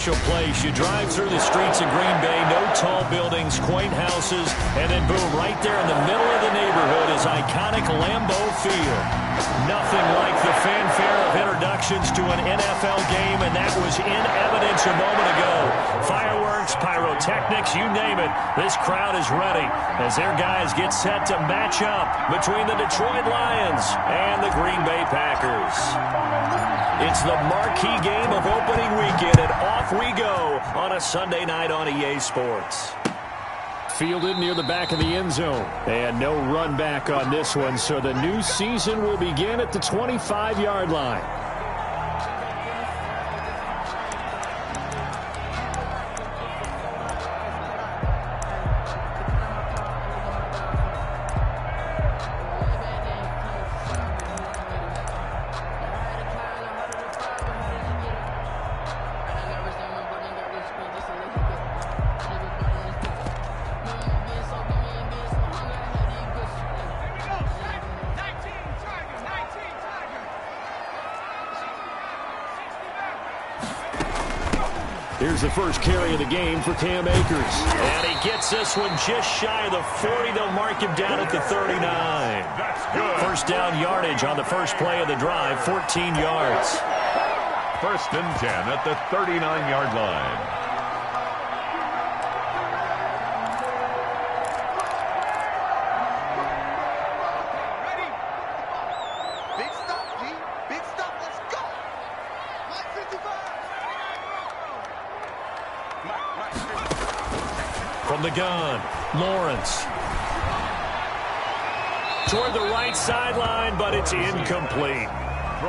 Place. You drive through the streets of Green Bay, no tall buildings, quaint houses, and then boom, right there in the middle of the neighborhood is iconic Lambeau Field. Nothing like the fanfare of introductions to an NFL game, and that was in evidence a moment ago. Fireworks, pyrotechnics, you name it. This crowd is ready as their guys get set to match up between the Detroit Lions and the Green Bay Packers. It's the marquee game of opening weekend, and off we go on a Sunday night on EA Sports. Fielded near the back of the end zone. And no run back on this one, so the new season will begin at the 25-yard line. Here's the first carry of the game for Cam Akers. And he gets this one just shy of the 40. They'll mark him down at the 39. That's good. First down yardage on the first play of the drive, 14 yards. First and 10 at the 39-yard line. From the gun, Lawrence. Toward the right sideline, but it's incomplete.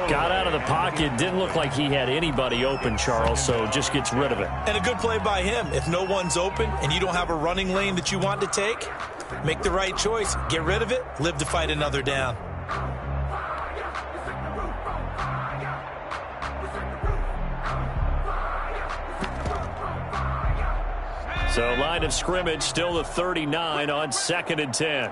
Got out of the pocket. Didn't look like he had anybody open, Charles, so just gets rid of it. And a good play by him. If no one's open and you don't have a running lane that you want to take, make the right choice. Get rid of it. Live to fight another down. So line of scrimmage still the 39 on 2nd and 10.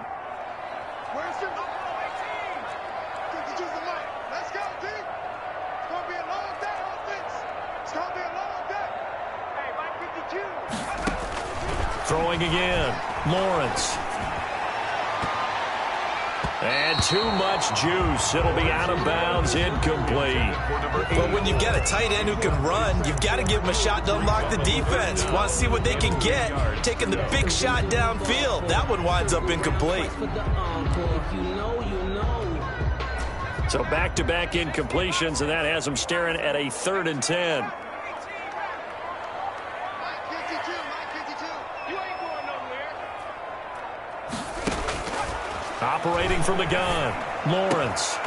Throwing again, Lawrence. And too much juice. It'll be out of bounds, incomplete. But when you've got a tight end who can run, you've got to give him a shot to unlock the defense. Want to see what they can get, taking the big shot downfield. That one winds up incomplete. So back-to-back incompletions, and that has them staring at a 3rd and 10. Operating from the gun, Lawrence.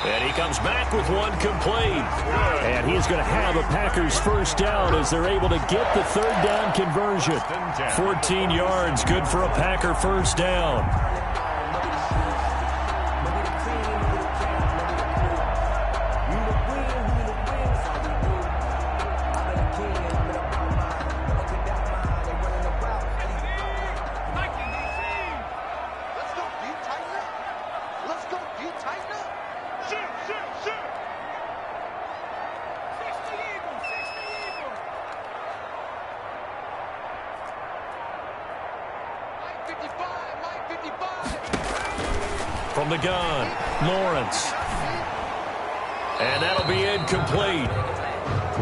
And he comes back with one complete. And he's going to have a Packers first down as they're able to get the 3rd down conversion. 14 yards, good for a Packer first down. From the gun, Lawrence. And that'll be incomplete.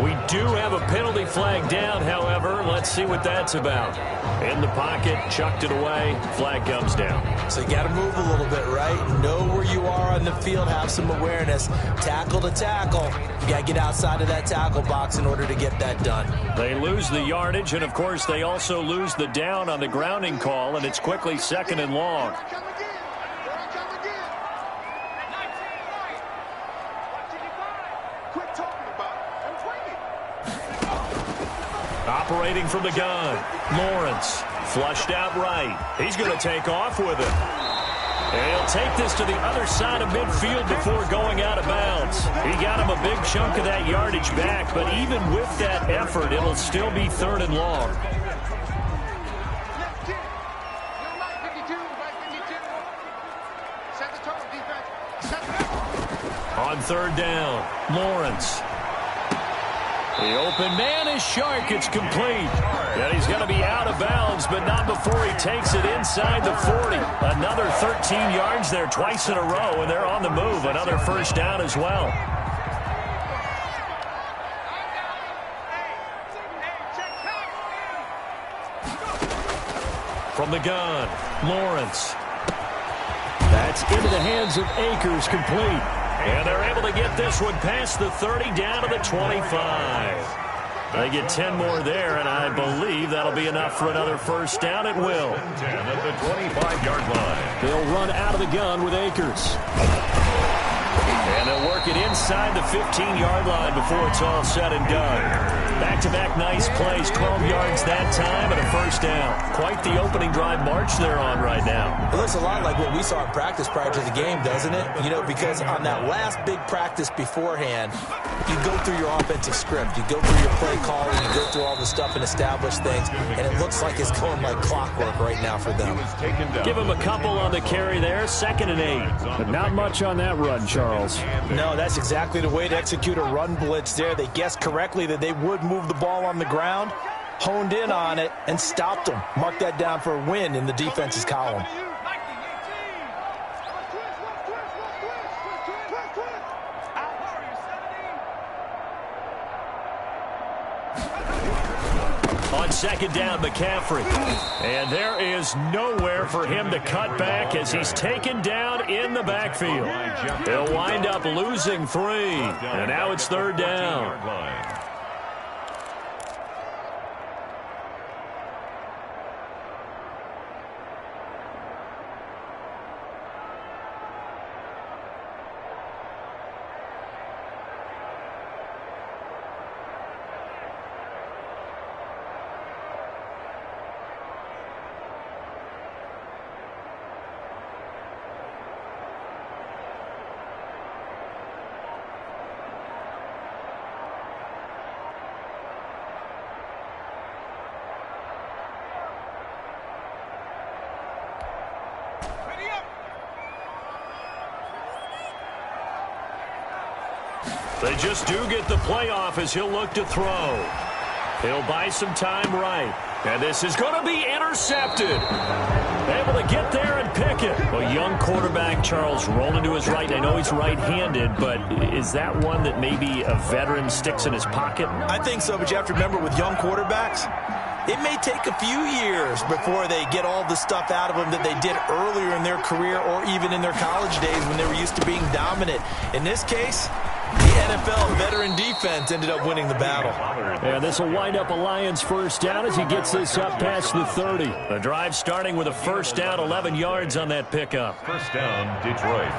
We do have a penalty flag down, however. Let's see what that's about. In the pocket, chucked it away, flag comes down. So you got to move a little bit, right? Know where you are on the field, have some awareness. Tackle to tackle. You got to get outside of that tackle box in order to get that done. They lose the yardage, and of course they also lose the down on the grounding call, and it's quickly 2nd and long. Operating from the gun, Lawrence, flushed out right. He's going to take off with it. And he'll take this to the other side of midfield before going out of bounds. He got him a big chunk of that yardage back, but even with that effort, it'll still be 3rd and long. On 3rd down, Lawrence. The open man is Shark. It's complete. And he's going to be out of bounds, but not before he takes it inside the 40. Another 13 yards there twice in a row, and they're on the move. Another first down as well. From the gun, Lawrence. That's into the hands of Akers, complete. And they're able to get this one past the 30 down to the 25. They get 10 more there, and I believe that'll be enough for another first down. It will. 10 at the 25-yard line. They'll run out of the gun with Akers. And they'll work it inside the 15-yard line before it's all said and done. Back-to-back nice plays, 12 yards that time and a first down. Quite the opening drive march they're on right now. It looks a lot like what we saw in practice prior to the game, doesn't it? You know, because on that last big practice beforehand, you go through your offensive script. You go through your play calling. You go through all the stuff and establish things. And it looks like it's going like clockwork right now for them. Give him a couple on the carry there, 2nd and 8. But not much on that run, Charles. No, that's exactly the way to execute a run blitz there. They guessed correctly that they would move the ball on the ground, honed in on it, and stopped them. Mark that down for a win in the defense's column. On 2nd down, McCaffrey. And there is nowhere for him to cut back as he's taken down in the backfield. They'll wind up losing 3. And now it's 3rd down. They just do get the playoff as he'll look to throw. He'll buy some time right. And this is going to be intercepted. Able to get there and pick it. A young quarterback, Charles, rolling to his right. I know he's right-handed, but is that one that maybe a veteran sticks in his pocket? I think so, but you have to remember with young quarterbacks, it may take a few years before they get all the stuff out of them that they did earlier in their career or even in their college days when they were used to being dominant. In this case, the NFL veteran defense ended up winning the battle. And this will wind up a Lions first down as he gets this up past the 30. The drive starting with a first down, 11 yards on that pickup. First down, Detroit.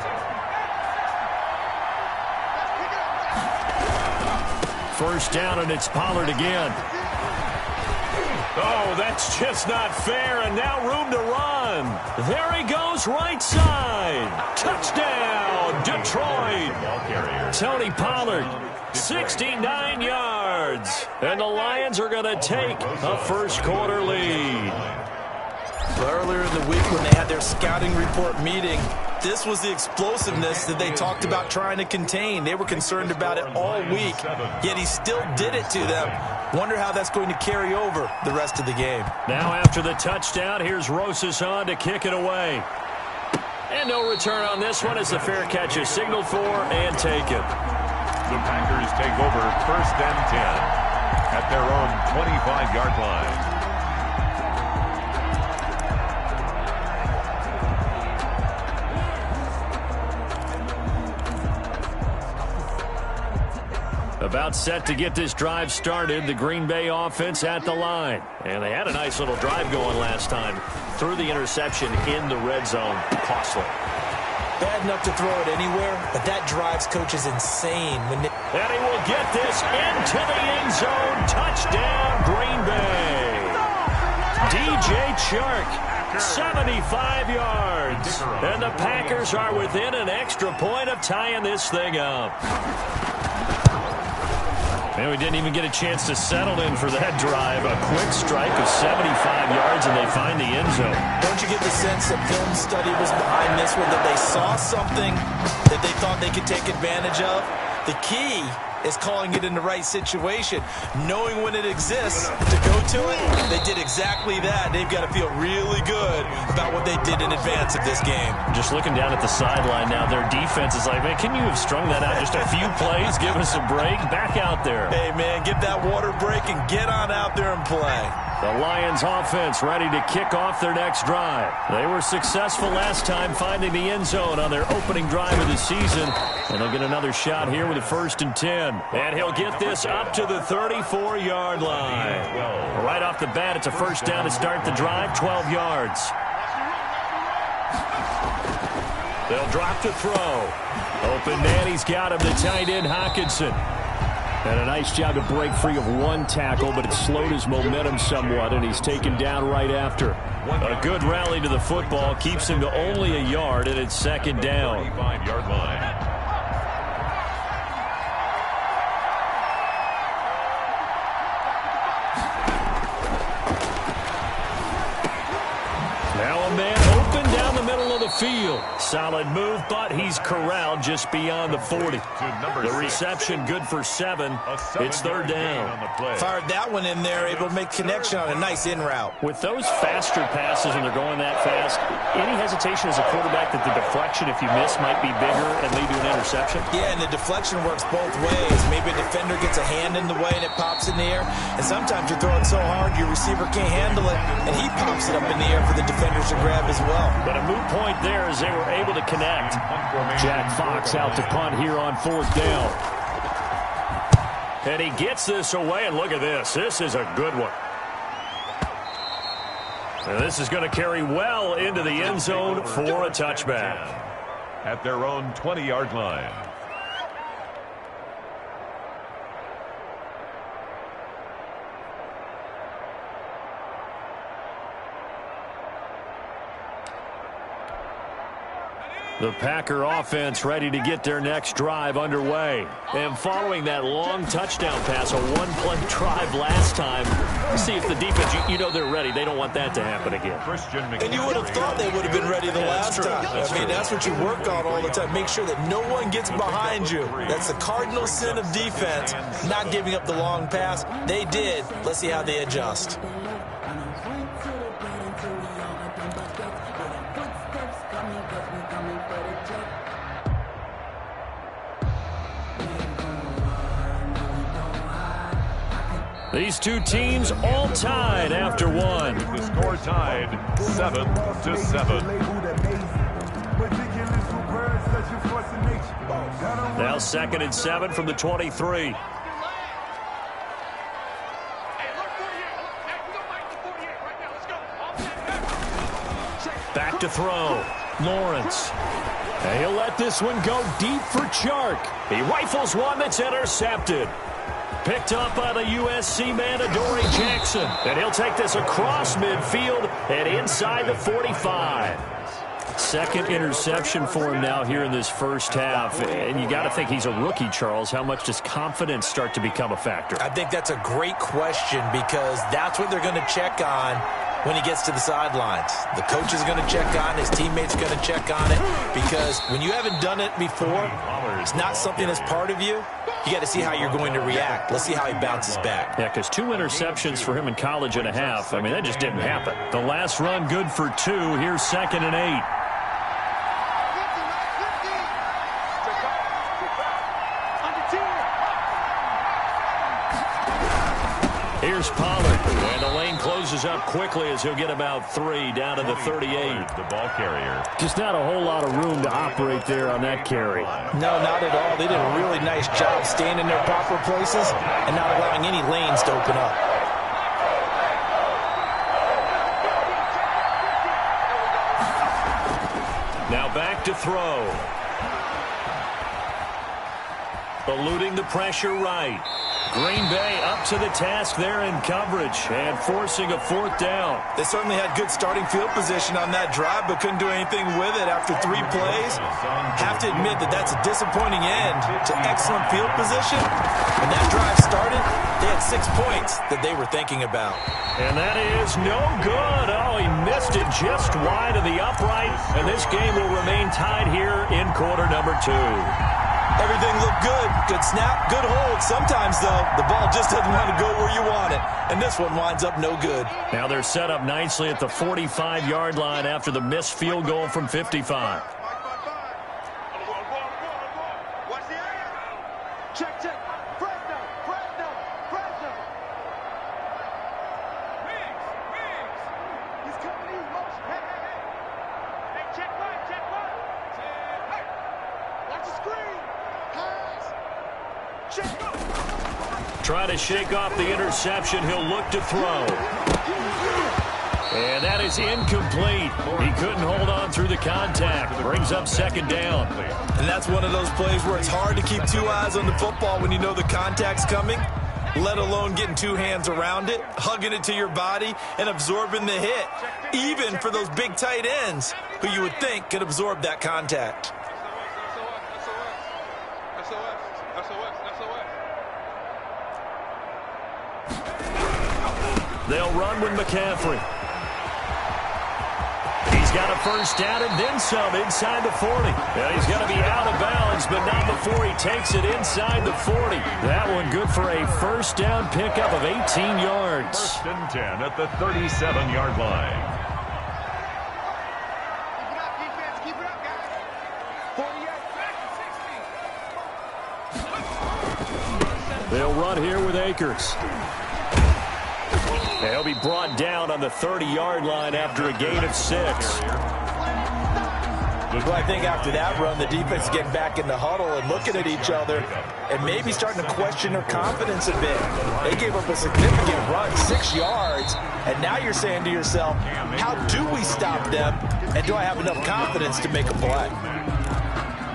First down, and it's Pollard again. Oh, that's just not fair, and now room to run. There he goes, right side. Touchdown, Detroit. Tony Pollard, 69 yards. And the Lions are going to take a first-quarter lead. Earlier in the week when they had their scouting report meeting, this was the explosiveness that they talked about trying to contain. They were concerned about it all week, yet he still did it to them. Wonder how that's going to carry over the rest of the game. Now after the touchdown, here's Rosas on to kick it away. And no return on this one as the fair catch is signaled for and taken. The Packers take over 1st and 10 at their own 25-yard line. About set to get this drive started, the Green Bay offense at the line. And they had a nice little drive going last time. Threw the interception in the red zone. Costly. Bad enough to throw it anywhere, but that drives coaches insane. And he will get this into the end zone. Touchdown, Green Bay. DJ Chark, 75 yards. And the Packers are within an extra point of tying this thing up. And we didn't even get a chance to settle in for that drive. A quick strike of 75 yards, and they find the end zone. Don't you get the sense that film study was behind this one, that they saw something that they thought they could take advantage of? The key is calling it in the right situation. Knowing when it exists to go to it, they did exactly that. They've got to feel really good about what they did in advance of this game. Just looking down at the sideline now, their defense is like, man, can you have strung that out just a few plays? Give us a break. Back out there. Hey, man, get that water break and get on out there and play. The Lions offense ready to kick off their next drive. They were successful last time finding the end zone on their opening drive of the season. And they'll get another shot here with a 1st and 10. And he'll get this up to the 34-yard line. Right off the bat, it's a 1st down to start the drive, 12 yards. They'll drop to throw. Open man, he's got him, the tight end Hawkinson. And a nice job to break free of one tackle, but it slowed his momentum somewhat, and he's taken down right after. A good rally to the football keeps him to only a yard, and it's 2nd down. 25-yard line. Now a man open down the middle of the field. Solid move, but he's corralled just beyond the 40. The reception good for 7. It's 3rd down. Fired that one in there, able to make connection on a nice in route. With those faster passes when they're going that fast, any hesitation as a quarterback that the deflection, if you miss, might be bigger and lead to an interception? Yeah, and the deflection works both ways. Maybe a defender gets a hand in the way and it pops in the air. And sometimes you're throwing so hard your receiver can't handle it, and he pops it up in the air for the defenders to grab as well. But a moot point there as they were able to connect. Jack Fox out to punt here on 4th down. And he gets this away, and look at this. This is a good one. And this is going to carry well into the end zone for a touchback. At their own 20-yard line. The Packer offense ready to get their next drive underway. And following that long touchdown pass, a one-play drive last time, see if the defense, you know they're ready. They don't want that to happen again. And you would have thought they would have been ready the last time. I mean, that's what you work on all the time. Make sure that no one gets behind you. That's the cardinal sin of defense, not giving up the long pass. They did. Let's see how they adjust. These two teams all tied after one. The score tied 7-7. Now 2nd and 7 from the 23. Back to throw. Lawrence. And he'll let this one go deep for Chark. He rifles one that's intercepted. Picked up by the USC man, Adoree Jackson. And he'll take this across midfield and inside the 45. 2nd interception for him now here in this first half. And you got to think he's a rookie, Charles. How much does confidence start to become a factor? I think that's a great question because that's what they're going to check on when he gets to the sidelines. The coach is going to check on it. His teammates are going to check on it because when you haven't done it before, it's not something that's part of you. You got to see how you're going to react. Let's see how he bounces back. Yeah, because 2 interceptions for him in college and a half. I mean, that just didn't happen. The last run good for 2. Here's 2nd and 8. Here's Pollard, and the lane closes up quickly as he'll get about 3 down to the 38. The ball carrier. Just not a whole lot of room to operate there on that carry. No, not at all. They did a really nice job staying in their proper places and not allowing any lanes to open up. Now back to throw. Eluding the pressure right. Green Bay up to the task there in coverage and forcing a 4th down. They certainly had good starting field position on that drive, but couldn't do anything with it after 3 plays. Have to admit that that's a disappointing end to excellent field position. When that drive started, they had 6 points that they were thinking about. And that is no good. Oh, he missed it just wide of the upright, and this game will remain tied here in quarter number 2. Everything looked good. Good snap, good hold. Sometimes, though, the ball just doesn't want to go where you want it. And this one winds up no good. Now they're set up nicely at the 45-yard line after the missed field goal from 55. Trying to shake off the interception. He'll look to throw. And that is incomplete. He couldn't hold on through the contact. Brings up second down. And that's one of those plays where it's hard to keep two eyes on the football when you know the contact's coming, let alone getting two hands around it, hugging it to your body, and absorbing the hit, even for those big tight ends who you would think could absorb that contact. They'll run with McCaffrey. He's got a first down and then some inside the 40. And he's going to be out of bounds, but not before he takes it inside the 40. That one good for a first down pickup of 18 yards. First and 10 at the 37-yard line. They'll run here with Akers. He'll be brought down on the 30-yard line after a gain of 6. Well, I think after that run, the defense is getting back in the huddle and looking at each other and maybe starting to question their confidence a bit. They gave up a significant run, 6 yards, and now you're saying to yourself, how do we stop them, and do I have enough confidence to make a play?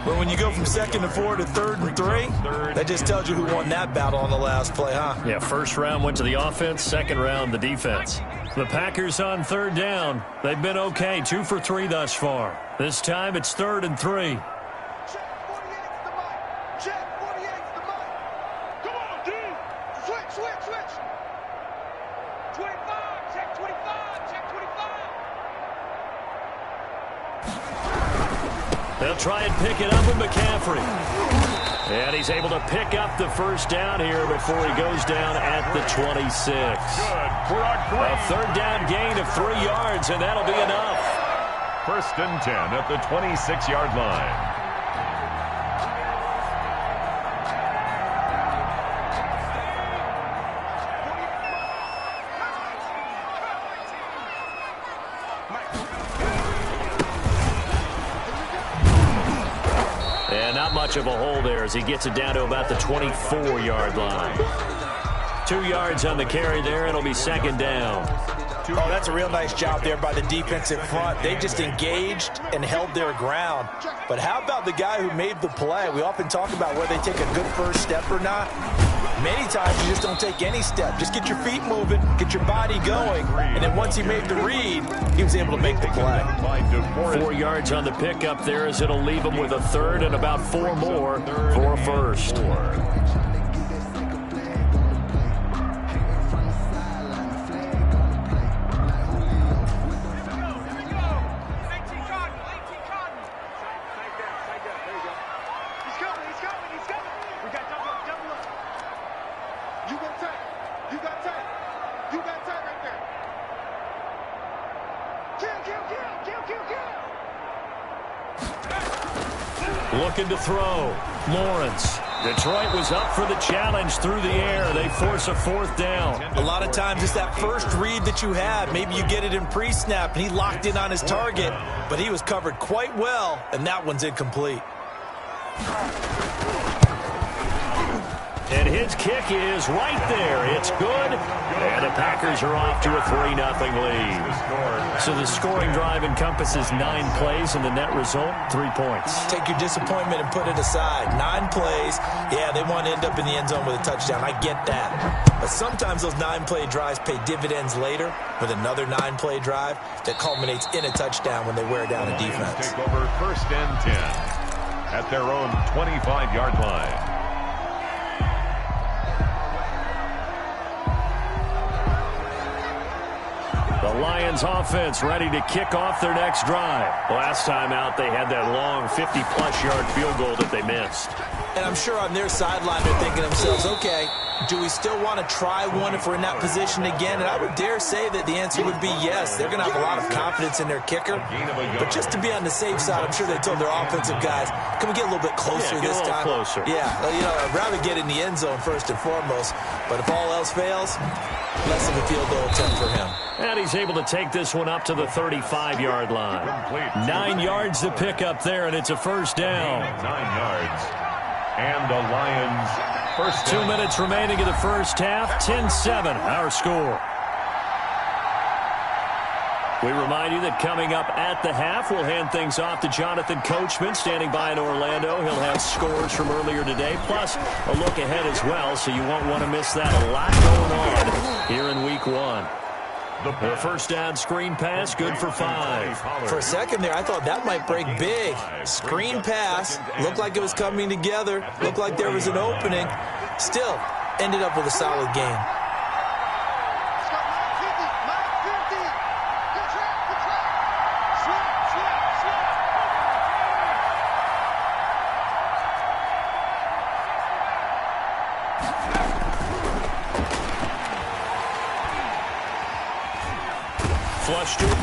Well, when you go from 2nd and 4 to 3rd and 3, that just tells you who won that battle on the last play, huh? Yeah, first round went to the offense, second round the defense. The Packers on 3rd down. They've been okay, 2 for 3 thus far. This time it's 3rd and 3. They'll try and pick it up with McCaffrey. And he's able to pick up the first down here before he goes down at the 26. A 3rd down gain of 3 yards, and that'll be enough. First and 10 at the 26-yard line. Much of a hole there as he gets it down to about the 24-yard line. 2 yards on the carry there. It'll be 2nd down. Oh, that's a real nice job there by the defensive front. They just engaged and held their ground. But how about the guy who made the play? We often talk about whether they take a good first step or not. Many times you just don't take any step. Just get your feet moving, get your body going, and then once he made the read, he was able to make the play. 4 yards on the pickup there as it'll leave him with a 3rd and about 4 more for a first. Looking to throw. Lawrence. Detroit was up for the challenge through the air. They force a 4th down. A lot of times it's that first read that you have. Maybe you get it in pre-snap, and he locked in on his target, but he was covered quite well, and that one's incomplete. And his kick is right there. It's good. And the Packers are off to a 3-0 lead. So the scoring drive encompasses 9 plays, and the net result, 3 points. Take your disappointment and put it aside. 9 plays. Yeah, they want to end up in the end zone with a touchdown. I get that. But sometimes those 9-play drives pay dividends later with another 9-play drive that culminates in a touchdown when they wear down a defense. Take over 1st and 10 at their own 25-yard line. The Lions offense ready to kick off their next drive. Last time out, they had that long 50-plus yard field goal that they missed. And I'm sure on their sideline they're thinking to themselves, okay, do we still want to try one if we're in that position again? And I would dare say that the answer would be yes. They're going to have a lot of confidence in their kicker. But just to be on the safe side, I'm sure they told their offensive guys, can we get a little bit closer this time? Closer. Yeah, I'd rather get in the end zone first and foremost. But if all else fails, less of a field goal attempt for him. And he's able to take this one up to the 35-yard line. 9 yards to pick up there, and it's a first down. 9 yards. And the Lions first down. 2 minutes remaining in the first half. 10-7, our score. We remind you that coming up at the half, we'll hand things off to Jonathan Coachman, standing by in Orlando. He'll have scores from earlier today, plus a look ahead as well, so you won't want to miss that. A lot going on here in Week 1. The first down screen pass, good for 5. For a second there, I thought that might break big. Screen pass, looked like it was coming together, looked like there was an opening. Still, ended up with a solid game.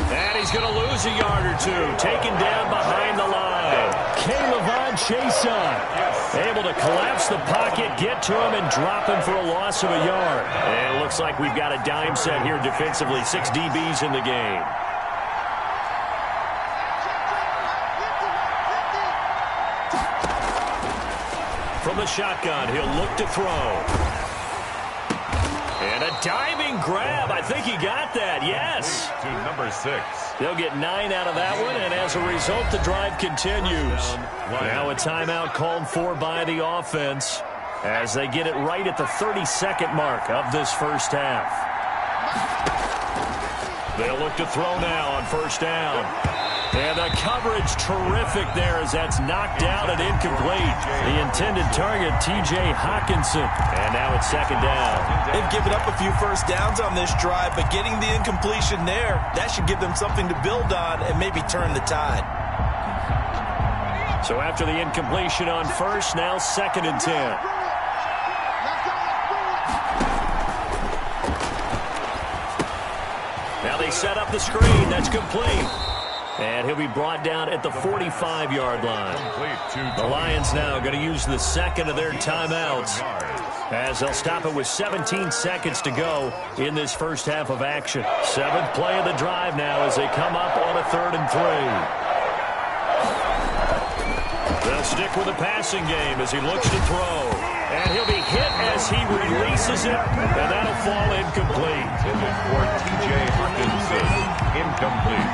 And he's going to lose a yard or two. Taken down behind the line. K'Lavon Chaisson able to collapse the pocket, get to him, and drop him for a loss of a yard. And it looks like we've got a dime set here defensively. 6 DBs in the game. From the shotgun, he'll look to throw. And a diving grab. I think he got that. Yes. To number 6. They'll get 9 out of that one, and as a result, the drive continues. Now a timeout called for by the offense as they get it right at the 32nd mark of this first half. They'll look to throw now on first down. And the coverage terrific there as that's knocked down and incomplete. The intended target, T.J. Hawkinson. And now it's second down. They've given up a few first downs on this drive, but getting the incompletion there, that should give them something to build on and maybe turn the tide. So after the incompletion on first, now second and 10. Now they set up the screen. That's complete. And he'll be brought down at the 45-yard line. The Lions now going to use the second of their timeouts as they'll stop it with 17 seconds to go in this first half of action. 7th play of the drive now as they come up on a 3rd and 3. They'll stick with the passing game as he looks to throw. And he'll be hit as he releases it, and that'll fall incomplete. For T.J. Hawkinson, incomplete.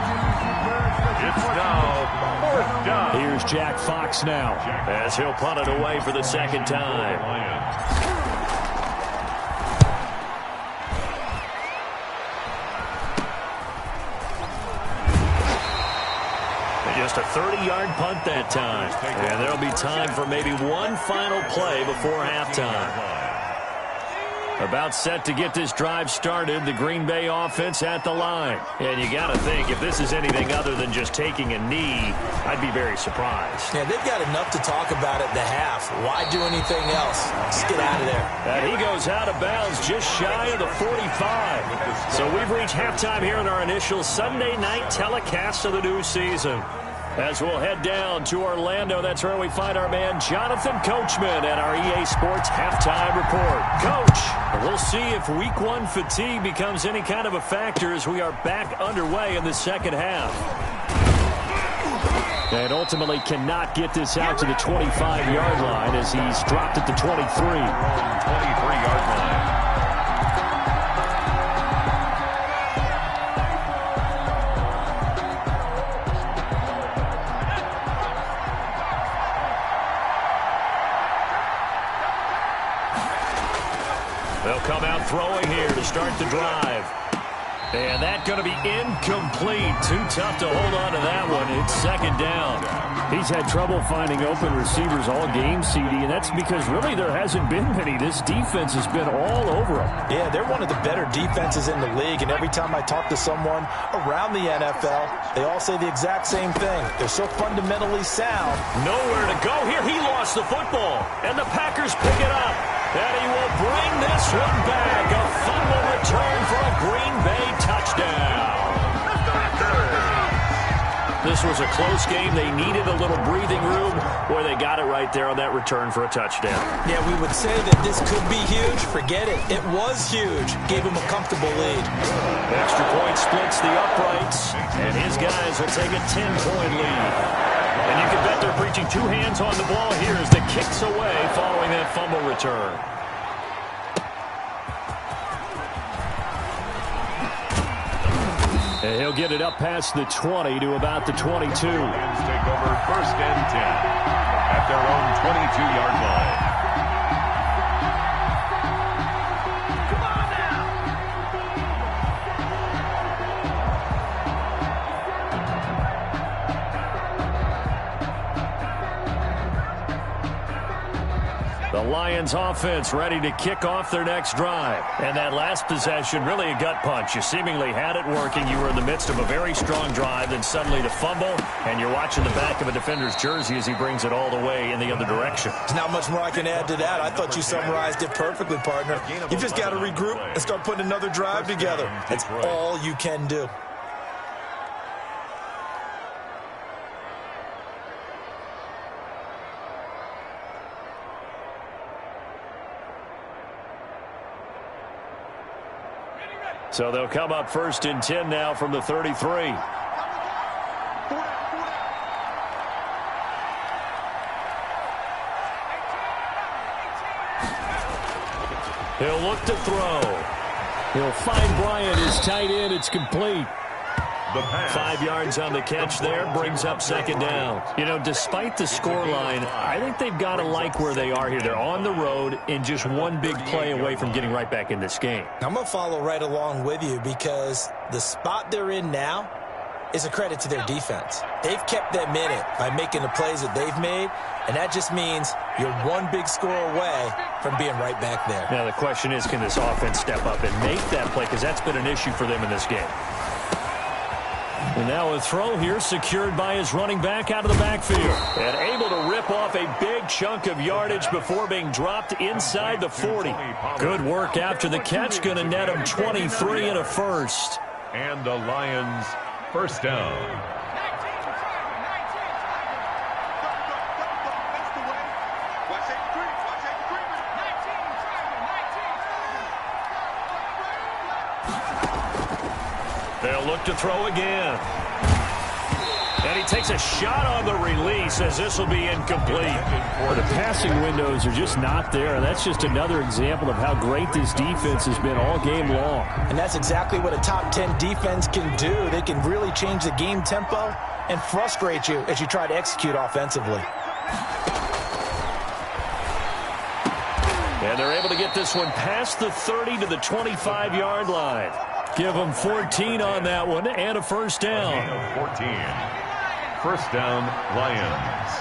It's now 4th down. Here's Jack Fox now as he'll punt it away for the second time. Just a 30-yard punt that time. And there'll be time for maybe one final play before halftime. About set to get this drive started, the Green Bay offense at the line. And you got to think, if this is anything other than just taking a knee, I'd be very surprised. Yeah, they've got enough to talk about at the half. Why do anything else? Just get out of there. And he goes out of bounds just shy of the 45. So we've reached halftime here in our initial Sunday night telecast of the new season. As we'll head down to Orlando, that's where we find our man Jonathan Coachman at our EA Sports Halftime Report. Coach, we'll see if Week 1 fatigue becomes any kind of a factor as we are back underway in the second half. And ultimately cannot get this out to the 25-yard line as he's dropped at the 23. 23-yard line. They'll come out throwing here to start the drive. And that's going to be incomplete. Too tough to hold on to that one. It's second down. He's had trouble finding open receivers all game, CD, and that's because really there hasn't been many. This defense has been all over him. Yeah, they're one of the better defenses in the league, and every time I talk to someone around the NFL, they all say the exact same thing. They're so fundamentally sound. Nowhere to go here. He lost the football, and the Packers pick it up. And he will bring this one back. A fumble return for a Green Bay touchdown. This was a close game. They needed a little breathing room. Boy, they got it right there on that return for a touchdown. Yeah, we would say that this could be huge. Forget it. It was huge. Gave him a comfortable lead. Extra point splits the uprights, and his guys will take a 10-point lead. And you can bet they're preaching two hands on the ball here as the kick's away following that fumble return. And he'll get it up past the 20 to about the 22. Lions take over first and 10 at their own 22-yard line. The Lions offense ready to kick off their next drive. And that last possession, really a gut punch. You seemingly had it working. You were in the midst of a very strong drive, then suddenly the fumble, and you're watching the back of a defender's jersey as he brings it all the way in the other direction. There's not much more I can add to that. I thought you summarized it perfectly, partner. You just got to regroup and start putting another drive together. That's all you can do. So they'll come up first and 10 now from the 33. He'll look to throw. He'll find Bryant, his tight end. It's complete. 5 yards on the catch there, brings up second down. You know, despite the scoreline, I think they've got to like where they are here. They're on the road and just one big play away from getting right back in this game. I'm going to follow right along with you because the spot they're in now is a credit to their defense. They've kept them in it by making the plays that they've made, and that just means you're one big score away from being right back there. Now the question is, can this offense step up and make that play? Because that's been an issue for them in this game. And now a throw here secured by his running back out of the backfield. And able to rip off a big chunk of yardage before being dropped inside the 40. Good work after the catch. Going to net him 23 and a first. And the Lions first down. They'll look to throw again. And he takes a shot on the release as this will be incomplete. Well, the passing windows are just not there, and that's just another example of how great this defense has been all game long. And that's exactly what a top 10 defense can do. They can really change the game tempo and frustrate you as you try to execute offensively. And they're able to get this one past the 30 to the 25-yard line. Give them 14 on that one and a first down. 14. First down, Lions.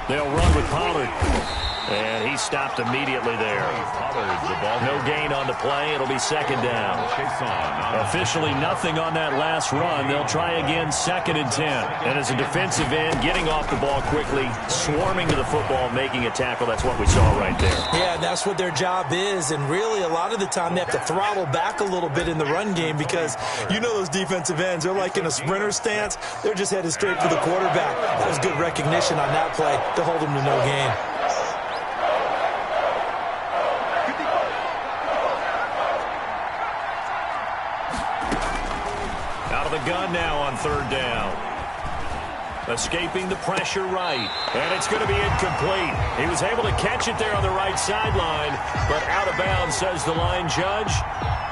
They'll run with Pollard. And he stopped immediately there. No gain on the play. It'll be second down. Officially nothing on that last run. They'll try again second and 10. And as a defensive end, getting off the ball quickly, swarming to the football, making a tackle. That's what we saw right there. Yeah, that's what their job is. And really, a lot of the time, they have to throttle back a little bit in the run game because you know those defensive ends, they're like in a sprinter stance. They're just headed straight for the quarterback. That was good recognition on that play to hold them to no gain. Gun now on third down. Escaping the pressure right. And it's going to be incomplete. He was able to catch it there on the right sideline, but out of bounds, says the line judge.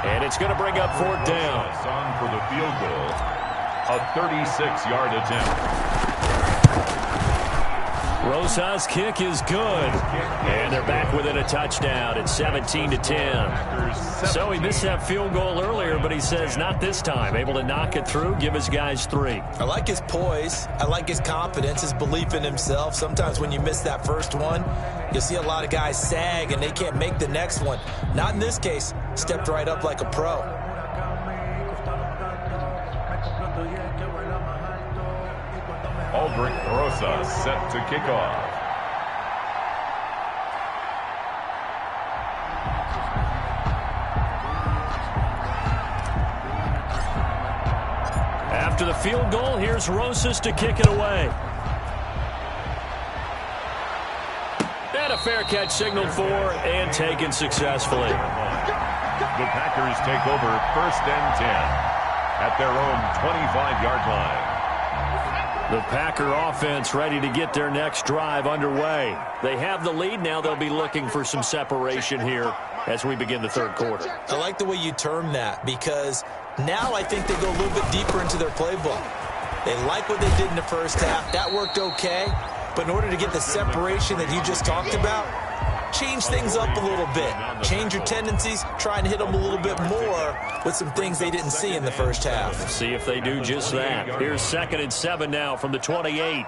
And it's going to bring up fourth down. On for the field goal. A 36-yard attempt. Rosas' kick is good. And they're back within a touchdown. It's 17-10. So he missed that field goal earlier, but he says not this time. Able to knock it through, give his guys 3. I like his poise. I like his confidence, his belief in himself. Sometimes when you miss that first one, you'll see a lot of guys sag and they can't make the next one. Not in this case. Stepped right up like a pro. Aldrich Rosas set to kick off. After the field goal, here's Rosas to kick it away. And a fair catch signaled for and taken successfully. The Packers take over 1st and 10 at their own 25-yard line. The Packer offense ready to get their next drive underway. They have the lead. Now they'll be looking for some separation here as we begin the third quarter. I like the way you term that because now I think they go a little bit deeper into their playbook. They like what they did in the first half. That worked okay. But in order to get the separation that you just talked about, change things up a little bit. Change your tendencies. Try and hit them a little bit more with some things they didn't see in the first half. See if they do just that. Here's 2nd and 7 now from the 28.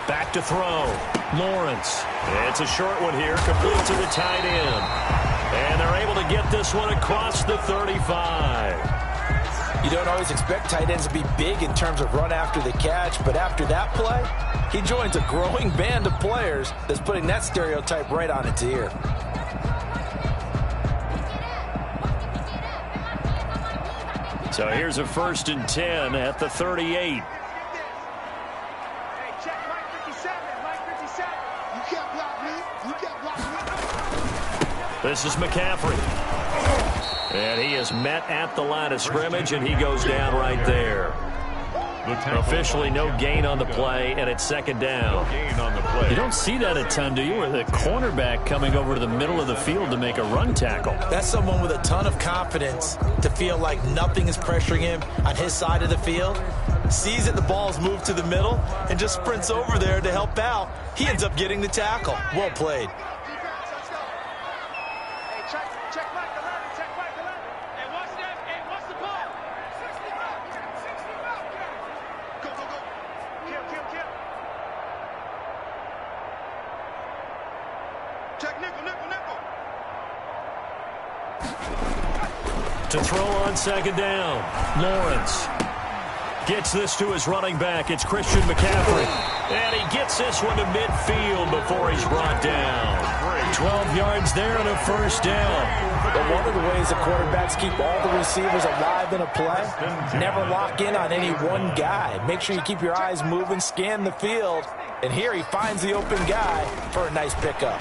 Back to throw. Lawrence. It's a short one here, complete to the tight end. And they're able to get this one across the 35. You don't always expect tight ends to be big in terms of run after the catch, but after that play, he joins a growing band of players that's putting that stereotype right on its ear. So here's a 1st and 10 at the 38. This is McCaffrey. And he is met at the line of scrimmage, and he goes down right there. Officially no gain on the play, and it's 2nd down. You don't see that a ton, do you? With a cornerback coming over to the middle of the field to make a run tackle. That's someone with a ton of confidence to feel like nothing is pressuring him on his side of the field. Sees that the ball's moved to the middle and just sprints over there to help out. He ends up getting the tackle. Well played. To throw on 2nd down. Lawrence gets this to his running back. It's Christian McCaffrey. And he gets this one to midfield before he's brought down. 12 yards there and a 1st down. But one of the ways the quarterbacks keep all the receivers alive in a play, never lock in on any one guy. Make sure you keep your eyes moving, scan the field. And here he finds the open guy for a nice pickup.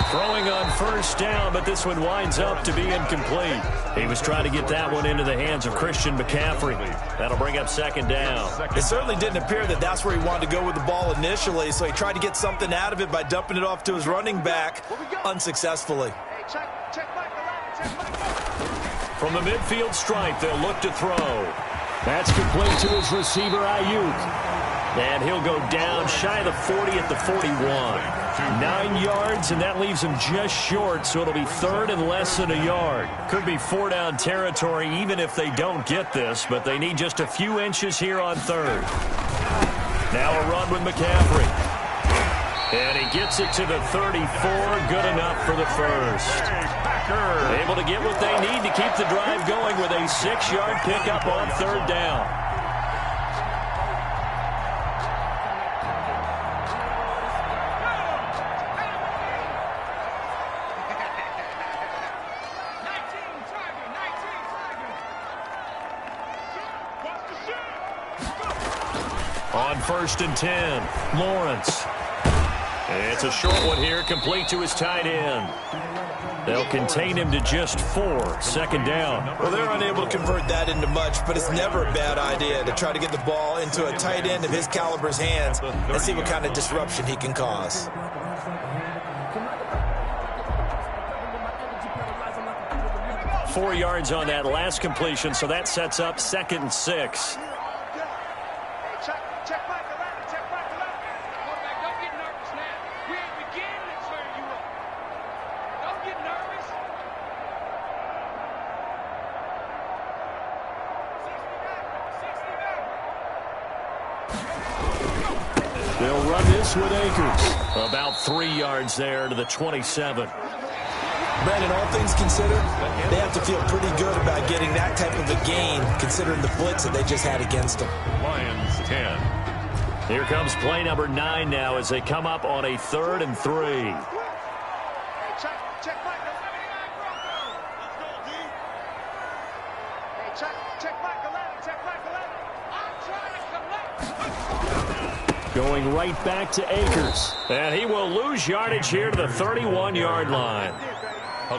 Throwing on 1st down, but this one winds up to be incomplete. He was trying to get that one into the hands of Christian McCaffrey. That'll bring up 2nd down. It certainly didn't appear that that's where he wanted to go with the ball initially, so he tried to get something out of it by dumping it off to his running back unsuccessfully. From the midfield stripe, they'll look to throw. That's complete to his receiver, Ayuk. And he'll go down shy of the 40 at the 41. 9 yards, and that leaves him just short, so it'll be 3rd and less than a yard. Could be 4-down territory even if they don't get this, but they need just a few inches here on 3rd. Now a run with McCaffrey. And he gets it to the 34, good enough for the 1st. Able to get what they need to keep the drive going with a 6-yard pickup on 3rd down. On 1st and 10, Lawrence. It's a short one here, complete to his tight end. They'll contain him to just 4, 2nd down. Well, they're unable to convert that into much, but it's never a bad idea to try to get the ball into a tight end of his caliber's hands and see what kind of disruption he can cause. 4 yards on that last completion, so that sets up 2nd and 6. They'll run this with Akers. About 3 yards there to the 27. Brandon, all things considered, they have to feel pretty good about getting that type of a gain, considering the blitz that they just had against them. Lions 10. Here comes play number 9 now as they come up on a 3rd and 3. Going right back to Akers. And he will lose yardage here to the 31-yard line.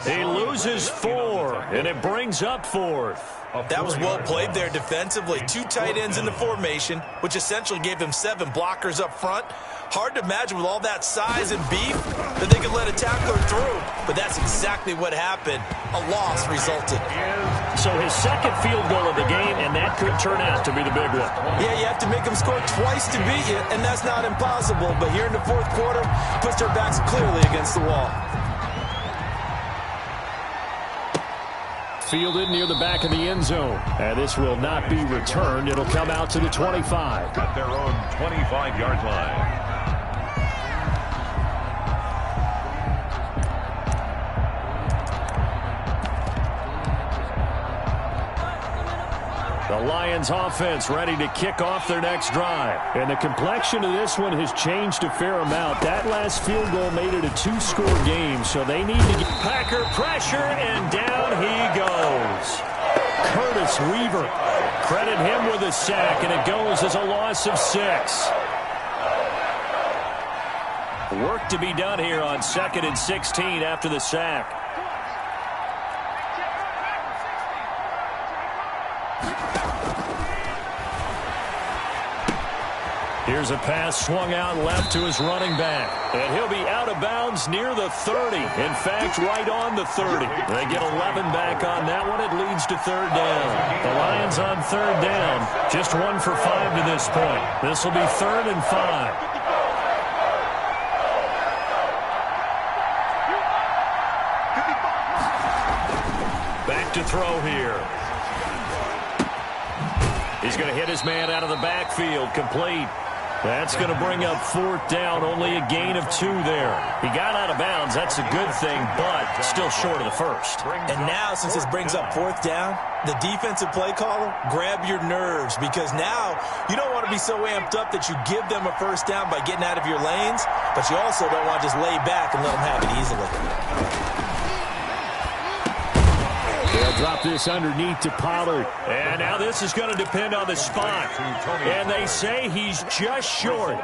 He loses 4, and it brings up 4th. That was well played there defensively. 2 tight ends in the formation, which essentially gave them 7 blockers up front. Hard to imagine with all that size and beef that they could let a tackler through. But that's exactly what happened. A loss resulted. So his 2nd field goal of the game, and that could turn out to be the big one. Yeah, you have to make them score twice to beat you, and that's not impossible. But here in the 4th quarter, puts their backs clearly against the wall. Fielded near the back of the end zone. And this will not be returned. It'll come out to the 25. At their own 25-yard line. The Lions offense ready to kick off their next drive. And the complexion of this one has changed a fair amount. That last field goal made it a 2-score game, so they need to get... Packer pressure, and down he goes. Curtis Weaver. Credit him with a sack, and it goes as a loss of 6. Work to be done here on 2nd and 16 after the sack. Here's a pass swung out left to his running back. And he'll be out of bounds near the 30. In fact, right on the 30. They get 11 back on that one. It leads to 3rd down. The Lions on 3rd down. Just 1 for 5 to this point. This will be 3rd and 5. Back to throw here. He's going to hit his man out of the backfield. Complete. That's going to bring up 4th down. Only a gain of 2 there. He got out of bounds. That's a good thing, but still short of the 1st. And now, since this brings up 4th down, the defensive play caller, grab your nerves, because now you don't want to be so amped up that you give them a 1st down by getting out of your lanes, but you also don't want to just lay back and let them have it easily. They'll drop this underneath to Pollard. And now this is going to depend on the spot. And they say he's just short.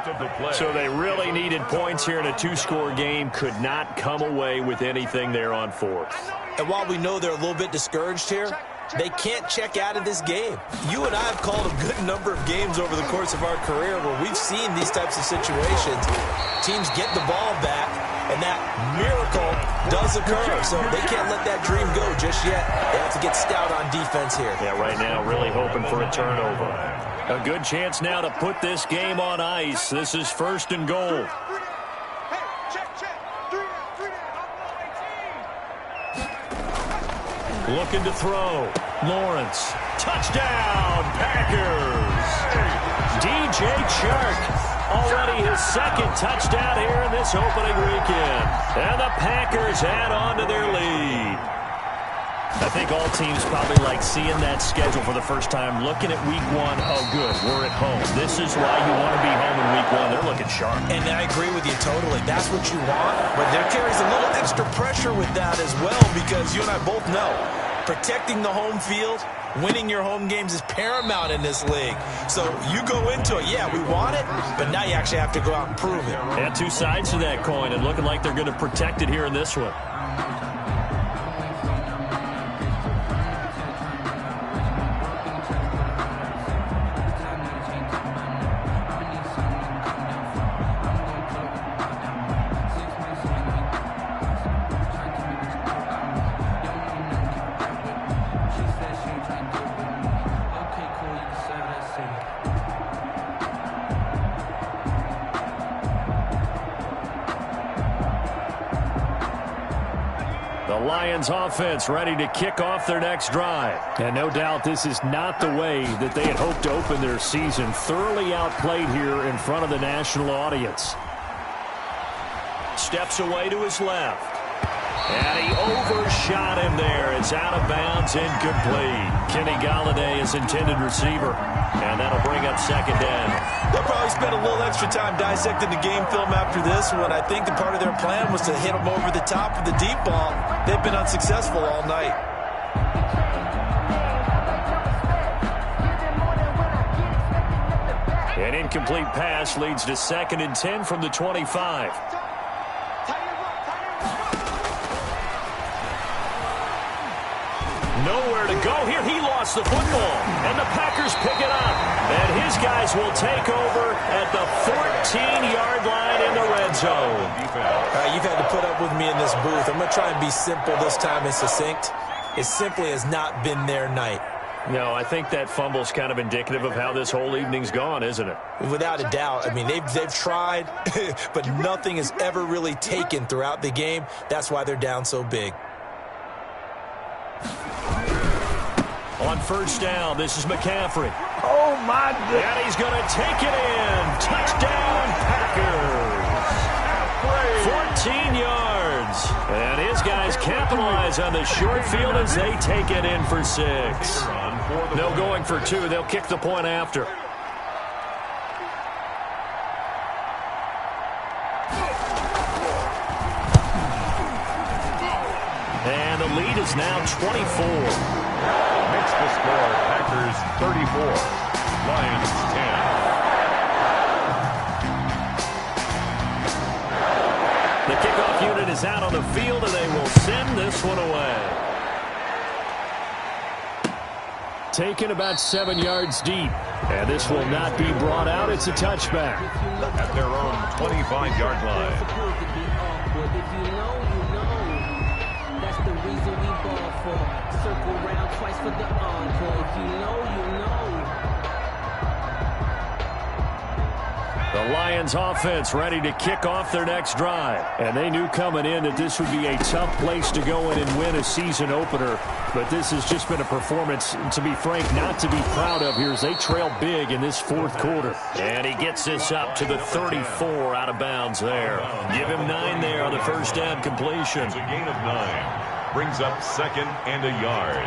So they really needed points here in a 2-score game. Could not come away with anything there on 4th. And while we know they're a little bit discouraged here, they can't check out of this game. You and I have called a good number of games over the course of our career where we've seen these types of situations. Teams get the ball back, and that miracle does occur. So they can't let that dream go just yet. They have to get stout on defense here. Yeah, right now really hoping for a turnover. A good chance now to put this game on ice. This is 1st and goal. Looking to throw. Lawrence. Touchdown, Packers. DJ Chark. Already his 2nd touchdown here in this opening weekend. And the Packers add on to their lead. I think all teams probably like seeing that schedule for the first time, looking at week 1. Oh, good, we're at home. This is why you want to be home in week 1. They're looking sharp. And I agree with you totally. That's what you want. But there carries a little extra pressure with that as well, because you and I both know protecting the home field, winning your home games is paramount in this league. So you go into it, yeah, we want it, but now you actually have to go out and prove it. Yeah, 2 sides to that coin, and looking like they're going to protect it here in this one. Lions offense ready to kick off their next drive. And no doubt this is not the way that they had hoped to open their season. Thoroughly outplayed here in front of the national audience. Steps away to his left. And he overshot him there. It's out of bounds, incomplete. Kenny Galladay is intended receiver. And that'll bring up second down. They'll probably spend a little extra time dissecting the game film after this one. I think the part of their plan was to hit them over the top with the deep ball. They've been unsuccessful all night. An incomplete pass leads to 2nd and 10 from the 25. Nowhere to go here. He lost the football. And the Packers pick it up. And his guys will take over at the 14-yard line in the red zone. You've had to put up with me in this booth. I'm going to try and be simple this time and succinct. It simply has not been their night. No, I think that fumble's kind of indicative of how this whole evening's gone, isn't it? Without a doubt. I mean, they've tried, but nothing is ever really taken throughout the game. That's why they're down so big. On first down, this is McCaffrey. Oh, my goodness. And he's going to take it in. Touchdown, Packers. 14 yards. And his guys capitalize on the short field as they take it in for 6. No going for 2. They'll kick the point after. And the lead is now 24. Makes the score Packers 34, Lions 10. The kickoff unit is out on the field, and they will send this one away. Taken about 7 yards deep. And this will not be brought out. It's a touchback. At their own 25-yard line. That's the reason we ball for. Circle round twice for the encore. If you know, you know. The Lions offense ready to kick off their next drive. And they knew coming in that this would be a tough place to go in and win a season opener. But this has just been a performance, to be frank, not to be proud of here as they trail big in this 4th quarter. And he gets this up to the 34 out of bounds there. Give him 9 there on the first down completion. It's a gain of 9. Brings up 2nd and a yard.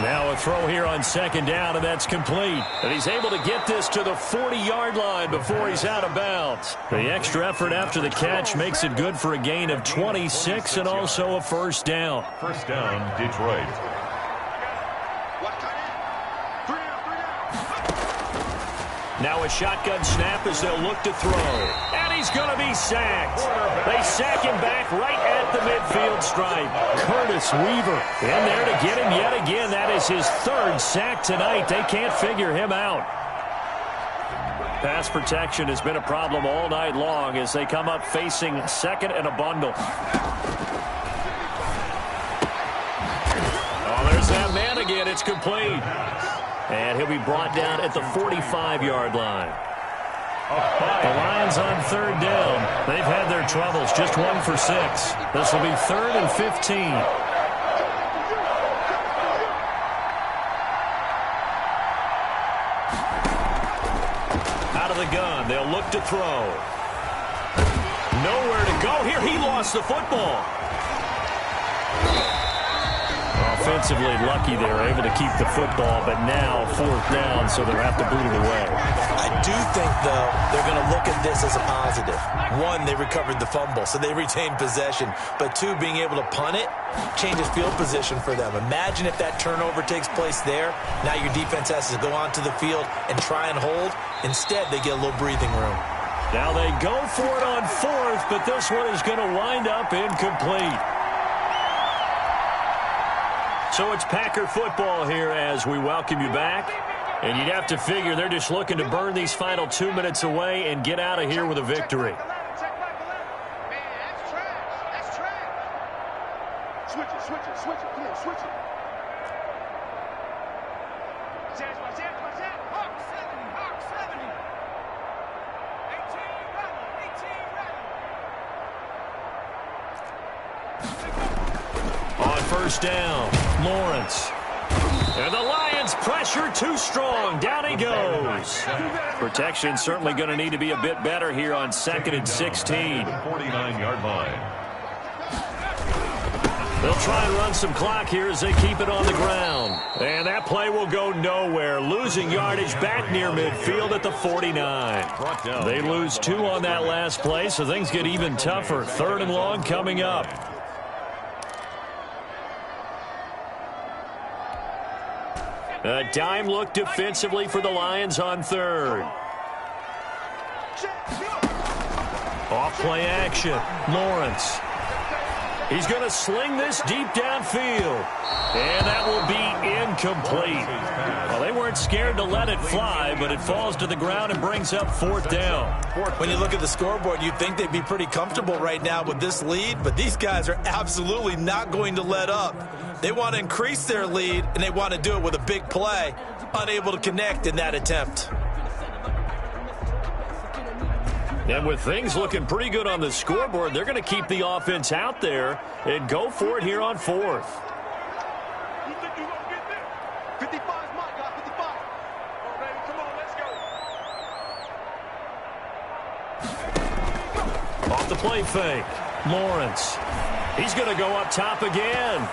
Now a throw here on 2nd down, and that's complete. And he's able to get this to the 40-yard line before he's out of bounds. The extra effort after the catch makes it good for a gain of 26 and also a first down. First down, Detroit. Now a shotgun snap as they'll look to throw. And he's going to be sacked. They sack him back right at the midfield stripe. Curtis Weaver in there to get him yet again. That is his 3rd sack tonight. They can't figure him out. Pass protection has been a problem all night long as they come up facing 2nd and a bundle. Oh, there's that man again. It's complete. And he'll be brought down at the 45-yard line. The Lions on 3rd down. They've had their troubles. Just 1 for 6. This will be 3rd and 15. Out of the gun. They'll look to throw. Nowhere to go here. He lost the football. Offensively lucky they were able to keep the football, but now 4th down, so they'll have to boot it away. I do think, though, they're going to look at this as a positive. 1, they recovered the fumble, so they retained possession. But 2, being able to punt it changes field position for them. Imagine if that turnover takes place there. Now your defense has to go onto the field and try and hold. Instead, they get a little breathing room. Now they go for it on 4th, but this one is going to wind up incomplete. So it's Packer football here as we welcome you back. And you'd have to figure they're just looking to burn these final 2 minutes away and get out of here with a victory. Switch it, please, switch it. Hawk 70. 18, first down. Lawrence. And the Lions pressure too strong. Down he goes. Protection certainly going to need to be a bit better here on 2nd and 16. 49-yard line. They'll try and run some clock here as they keep it on the ground. And that play will go nowhere. Losing yardage back near midfield at the 49. They lose 2 on that last play, so things get even tougher. 3rd and long coming up. A dime look defensively for the Lions on 3rd. Off play action. Lawrence. He's going to sling this deep downfield. And that will be incomplete. Well, they weren't scared to let it fly, but it falls to the ground and brings up 4th down. When you look at the scoreboard, you'd think they'd be pretty comfortable right now with this lead, but these guys are absolutely not going to let up. They want to increase their lead, and they want to do it with a big play. Unable to connect in that attempt. And with things looking pretty good on the scoreboard, they're going to keep the offense out there and go for it here on 4th. You think you're going to get there? 55 is my guy, 55. All right, baby, come on, let's go. Off the play fake. Lawrence. He's going to go up top again.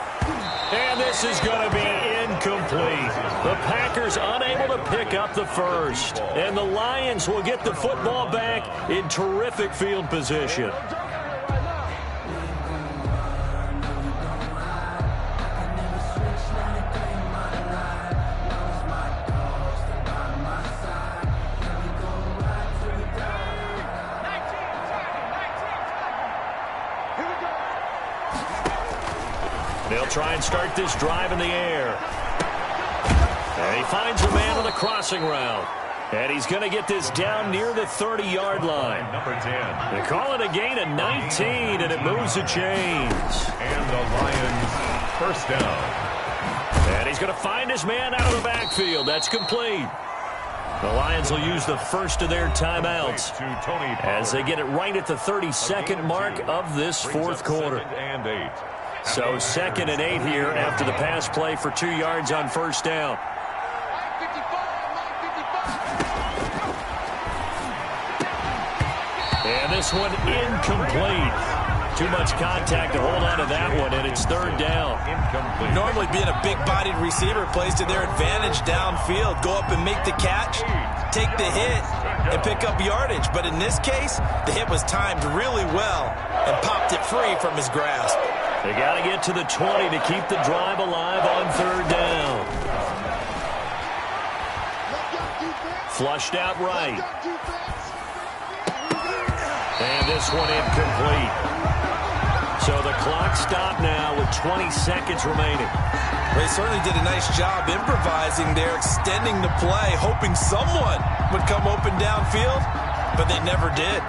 And this is going to be incomplete. The Packers unable to pick up the first. And the Lions will get the football back in terrific field position. They'll try and start this drive in the air. And he finds a man on the crossing route. And he's going to get this down near the 30-yard line. Number 10. They call it a gain of 19, and it moves the chains. And the Lions first down. And he's going to find his man out of the backfield. That's complete. The Lions will use the first of their timeouts as they get it right at the 32nd mark of this 4th quarter. And 8. So 2nd and 8 here after the pass play for 2 yards on first down. And this one incomplete. Too much contact to hold on to that one, and it's 3rd down. Incomplete. Normally being a big-bodied receiver plays to their advantage downfield. Go up and make the catch, take the hit, and pick up yardage. But in this case, the hit was timed really well and popped it free from his grasp. They got to get to the 20 to keep the drive alive on 3rd down. Flushed out right. And this one incomplete. So the clock stopped now with 20 seconds remaining. They certainly did a nice job improvising there, extending the play, hoping someone would come open downfield, but they never did.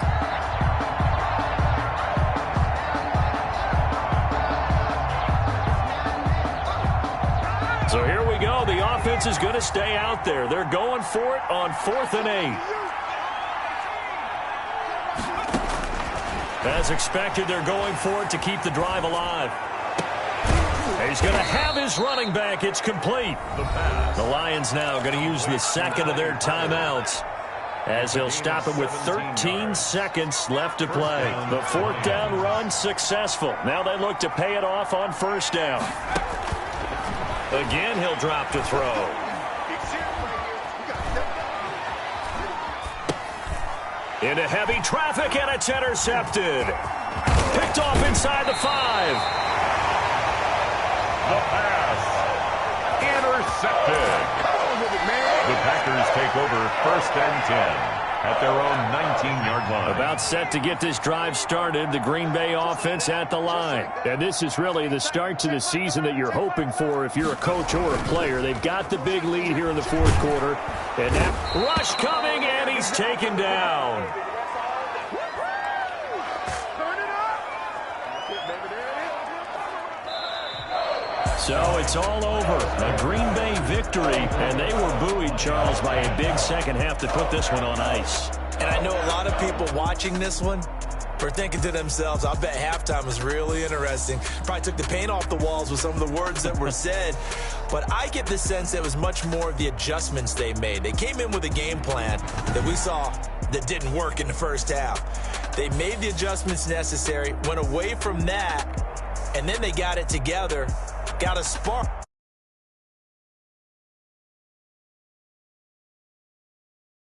So here we go. The offense is going to stay out there. They're going for it on 4th and 8. As expected, they're going for it to keep the drive alive. He's going to have his running back. It's complete. The Lions now going to use the 2nd of their timeouts as he'll stop it with 13 seconds left to play. The 4th down run successful. Now they look to pay it off on first down. Again, he'll drop to throw. Into heavy traffic, and it's intercepted. Picked off inside the 5. The pass. Intercepted. The Packers take over 1st and 10 at their own 19-yard line. About set to get this drive started, the Green Bay offense at the line. And this is really the start to the season that you're hoping for if you're a coach or a player. They've got the big lead here in the 4th quarter. And that rush coming, and he's taken down. So it's all over. A Green Bay victory, and they were buoyed, Charles, by a big second half to put this one on ice. And I know a lot of people watching this one, were thinking to themselves, I bet halftime was really interesting. Probably took the paint off the walls with some of the words that were said. But I get the sense that it was much more of the adjustments they made. They came in with a game plan that we saw that didn't work in the first half. They made the adjustments necessary, went away from that, and then they got it together, got a spark.